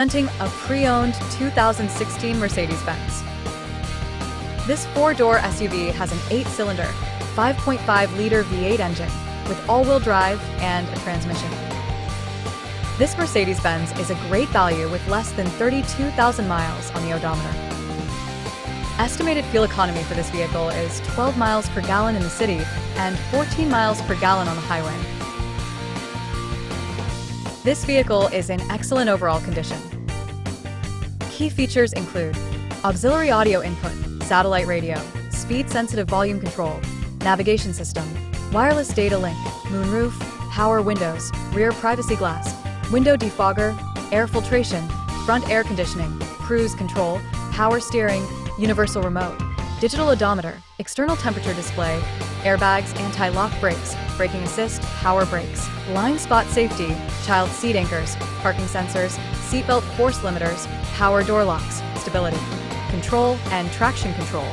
Presenting a pre-owned 2016 Mercedes-Benz. This four-door SUV has an 8-cylinder, 5.5-liter V8 engine with all-wheel drive and a transmission. This Mercedes-Benz is a great value with less than 32,000 miles on the odometer. Estimated fuel economy for this vehicle is 12 miles per gallon in the city and 14 miles per gallon on the highway. This vehicle is in excellent overall condition. Key features include auxiliary audio input, satellite radio, speed-sensitive volume control, navigation system, wireless data link, moonroof, power windows, rear privacy glass, window defogger, air filtration, front air conditioning, cruise control, power steering, universal remote, digital odometer, external temperature display, airbags, anti-lock brakes, braking assist, power brakes, blind spot safety, child seat anchors, parking sensors, seatbelt force limiters, power door locks, stability control, and traction control.